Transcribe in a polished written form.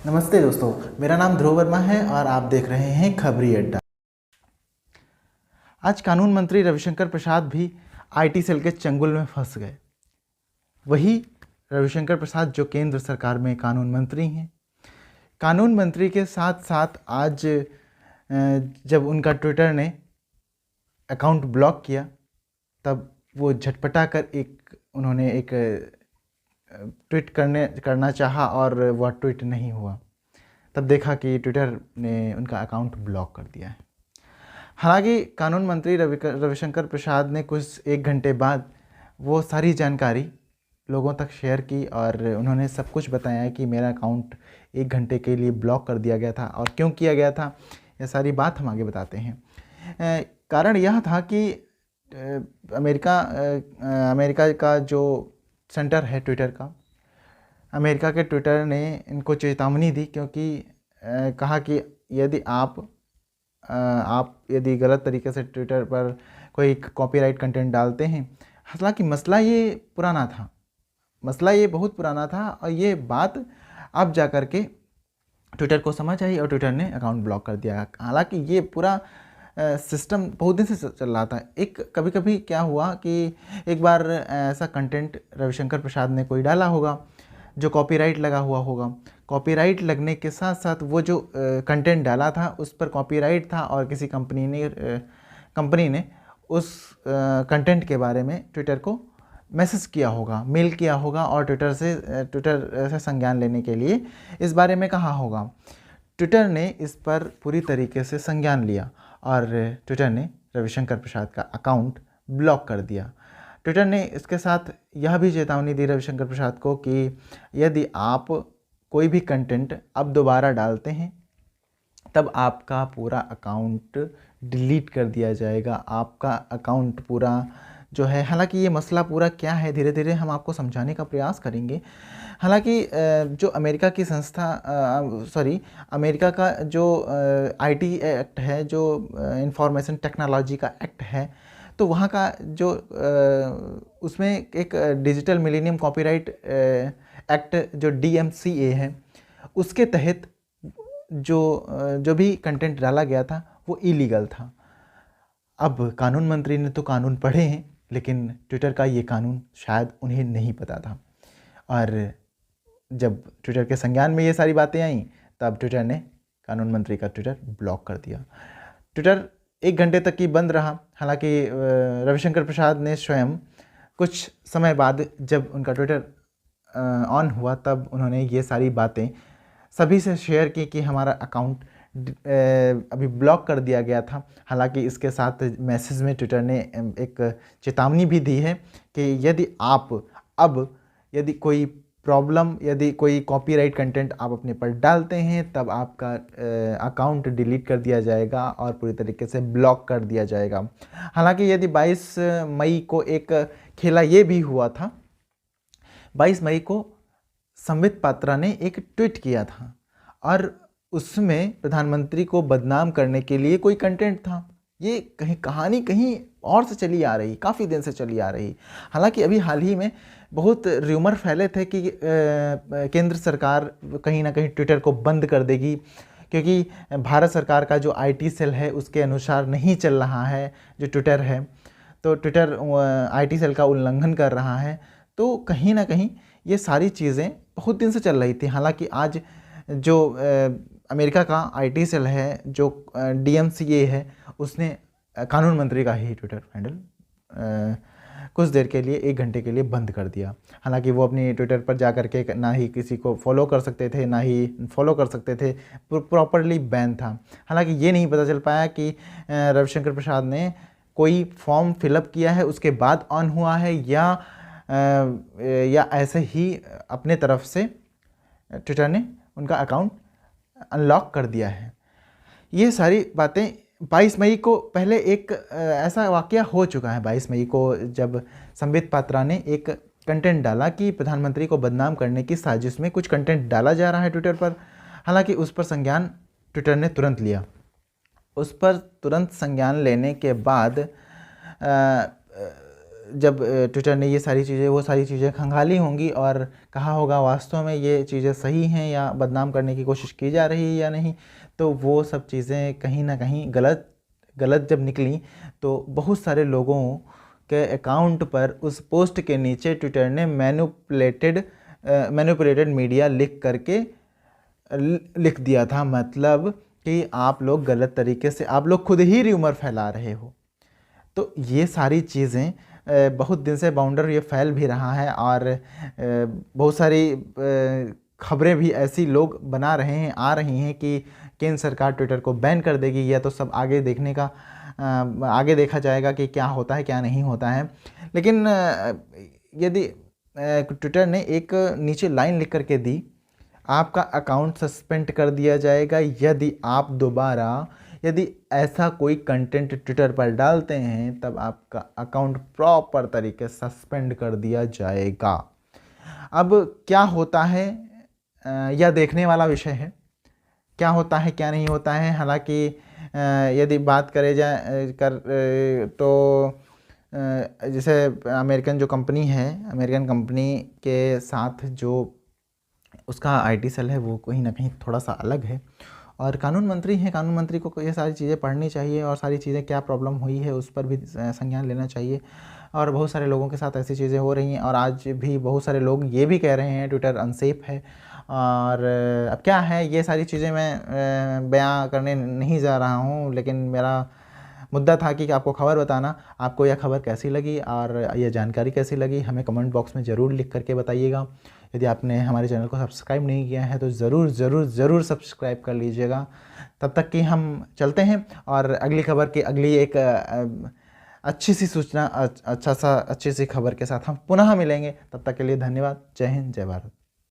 नमस्ते दोस्तों, मेरा नाम ध्रुव वर्मा है और आप देख रहे हैं खबरी अड्डा। आज कानून मंत्री रविशंकर प्रसाद भी आईटी सेल के चंगुल में फंस गए। वही रविशंकर प्रसाद जो केंद्र सरकार में कानून मंत्री हैं। कानून मंत्री के साथ साथ आज जब उनका ट्विटर ने अकाउंट ब्लॉक किया तब वो झटपटा कर उन्होंने एक ट्वीट करना चाहा और वह ट्वीट नहीं हुआ। तब देखा कि ट्विटर ने उनका अकाउंट ब्लॉक कर दिया है। हालांकि कानून मंत्री रविशंकर प्रसाद ने कुछ 1 घंटे बाद वो सारी जानकारी लोगों तक शेयर की और उन्होंने सब कुछ बताया कि मेरा अकाउंट 1 घंटे के लिए ब्लॉक कर दिया गया था और क्यों किया गया था, यह सारी बात हम आगे बताते हैं। कारण यह था कि अमेरिका का जो सेंटर है ट्विटर का, अमेरिका के ट्विटर ने इनको चेतावनी दी, क्योंकि कहा कि यदि आप यदि गलत तरीके से ट्विटर पर कोई कॉपीराइट कंटेंट डालते हैं। हालांकि मसला ये बहुत पुराना था और ये बात अब जा कर के ट्विटर को समझ आई और ट्विटर ने अकाउंट ब्लॉक कर दिया। हालांकि ये पूरा सिस्टम बहुत दिन से चल रहा था। कभी कभी क्या हुआ कि एक बार ऐसा कंटेंट रविशंकर प्रसाद ने कोई डाला होगा जो कॉपीराइट लगा हुआ होगा। कॉपीराइट लगने के साथ साथ वो जो कंटेंट डाला था उस पर कॉपीराइट था और किसी कंपनी ने उस कंटेंट के बारे में ट्विटर को मैसेज किया होगा, मेल किया होगा और ट्विटर से संज्ञान लेने के लिए इस बारे में कहा होगा। ट्विटर ने इस पर पूरी तरीके से संज्ञान लिया और ट्विटर ने रविशंकर प्रसाद का अकाउंट ब्लॉक कर दिया। ट्विटर ने इसके साथ यह भी चेतावनी दी रविशंकर प्रसाद को कि यदि आप कोई भी कंटेंट अब दोबारा डालते हैं तब आपका पूरा अकाउंट डिलीट कर दिया जाएगा। आपका अकाउंट पूरा जो है, हालांकि ये मसला पूरा क्या है धीरे धीरे हम आपको समझाने का प्रयास करेंगे। हालांकि जो अमेरिका का जो आईटी एक्ट है, जो इंफॉर्मेशन टेक्नोलॉजी का एक्ट है, तो वहाँ का जो उसमें एक डिजिटल मिलेनियम कॉपीराइट एक्ट जो DMCA है, उसके तहत जो भी कंटेंट डाला गया था वो इलीगल था। अब कानून मंत्री ने तो कानून पढ़े हैं, लेकिन ट्विटर का ये कानून शायद उन्हें नहीं पता था और जब ट्विटर के संज्ञान में ये सारी बातें आईं तब ट्विटर ने कानून मंत्री का ट्विटर ब्लॉक कर दिया। ट्विटर 1 घंटे तक ही बंद रहा। हालांकि रविशंकर प्रसाद ने स्वयं कुछ समय बाद जब उनका ट्विटर ऑन हुआ तब उन्होंने ये सारी बातें सभी से शेयर की कि हमारा अकाउंट अभी ब्लॉक कर दिया गया था। हालांकि इसके साथ मैसेज में ट्विटर ने एक चेतावनी भी दी है कि यदि कोई प्रॉब्लम, यदि कोई कॉपीराइट कंटेंट आप अपने पर डालते हैं तब आपका अकाउंट डिलीट कर दिया जाएगा और पूरी तरीके से ब्लॉक कर दिया जाएगा। हालांकि यदि 22 मई को एक खेला ये भी हुआ था। 22 मई को संबित पात्रा ने एक ट्वीट किया था और उसमें प्रधानमंत्री को बदनाम करने के लिए कोई कंटेंट था। ये कहानी कहीं और से चली आ रही, काफ़ी दिन से चली आ रही। हालांकि अभी हाल ही में बहुत र्यूमर फैले थे कि केंद्र सरकार कहीं ना कहीं ट्विटर को बंद कर देगी, क्योंकि भारत सरकार का जो आईटी सेल है उसके अनुसार नहीं चल रहा है जो ट्विटर है, तो ट्विटर आईटी सेल का उल्लंघन कर रहा है। तो कहीं ना कहीं ये सारी चीज़ें बहुत दिन से चल रही थी। हालांकि आज जो अमेरिका का आईटी सेल है, जो DMCA है, उसने कानून मंत्री का ही ट्विटर हैंडल कुछ देर के लिए 1 घंटे के लिए बंद कर दिया। हालांकि वो अपनी ट्विटर पर जा कर के ना ही किसी को फॉलो कर सकते थे ना ही फॉलो कर सकते थे, प्रॉपरली बैन था। हालांकि ये नहीं पता चल पाया कि रविशंकर प्रसाद ने कोई फॉर्म फिलअप किया है उसके बाद ऑन हुआ है या ऐसे ही अपने तरफ से ट्विटर ने उनका अकाउंट अनलॉक कर दिया है। ये सारी बातें 22 मई को पहले एक ऐसा वाकया हो चुका है। 22 मई को जब संबित पात्रा ने एक कंटेंट डाला कि प्रधानमंत्री को बदनाम करने की साजिश में कुछ कंटेंट डाला जा रहा है ट्विटर पर। हालांकि उस पर संज्ञान ट्विटर ने तुरंत लिया। उस पर तुरंत संज्ञान लेने के बाद जब ट्विटर ने ये सारी चीज़ें वो सारी चीज़ें खंगाली होंगी और कहा होगा वास्तव में ये चीज़ें सही हैं या बदनाम करने की कोशिश की जा रही है या नहीं, तो वो सब चीज़ें कहीं ना कहीं गलत जब निकली तो बहुत सारे लोगों के अकाउंट पर उस पोस्ट के नीचे ट्विटर ने मैनिपुलेटेड मीडिया लिख दिया था। मतलब कि आप लोग गलत तरीके से, आप लोग खुद ही र्यूमर फैला रहे हो। तो ये सारी चीज़ें बहुत दिन से बाउंडर ये फैल भी रहा है और बहुत सारी खबरें भी ऐसी लोग बना रहे हैं, आ रही हैं कि केंद्र सरकार ट्विटर को बैन कर देगी। या तो सब आगे देखा जाएगा कि क्या होता है क्या नहीं होता है। लेकिन यदि ट्विटर ने एक नीचे लाइन लिख करके दी, आपका अकाउंट सस्पेंड कर दिया जाएगा यदि ऐसा कोई कंटेंट ट्विटर पर डालते हैं, तब आपका अकाउंट प्रॉपर तरीके से सस्पेंड कर दिया जाएगा। अब क्या होता है यह देखने वाला विषय है, क्या होता है क्या नहीं होता है। हालांकि यदि बात करे जाए तो जैसे अमेरिकन कंपनी के साथ जो उसका आईटी सेल है वो कहीं ना कहीं थोड़ा सा अलग है और कानून मंत्री को ये सारी चीज़ें पढ़नी चाहिए और सारी चीज़ें क्या प्रॉब्लम हुई है उस पर भी संज्ञान लेना चाहिए। और बहुत सारे लोगों के साथ ऐसी चीज़ें हो रही हैं और आज भी बहुत सारे लोग ये भी कह रहे हैं ट्विटर अनसेफ है। और अब क्या है, ये सारी चीज़ें मैं बयां करने नहीं जा रहा हूँ, लेकिन मेरा मुद्दा था कि आपको खबर बताना। आपको यह खबर कैसी लगी और यह जानकारी कैसी लगी, हमें कमेंट बॉक्स में ज़रूर लिख करके बताइएगा। यदि आपने हमारे चैनल को सब्सक्राइब नहीं किया है तो ज़रूर सब्सक्राइब कर लीजिएगा। तब तक कि हम चलते हैं और अगली खबर की अगली एक अच्छी सी खबर के साथ हम पुनः मिलेंगे। तब तक के लिए धन्यवाद। जय हिंद, जय भारत।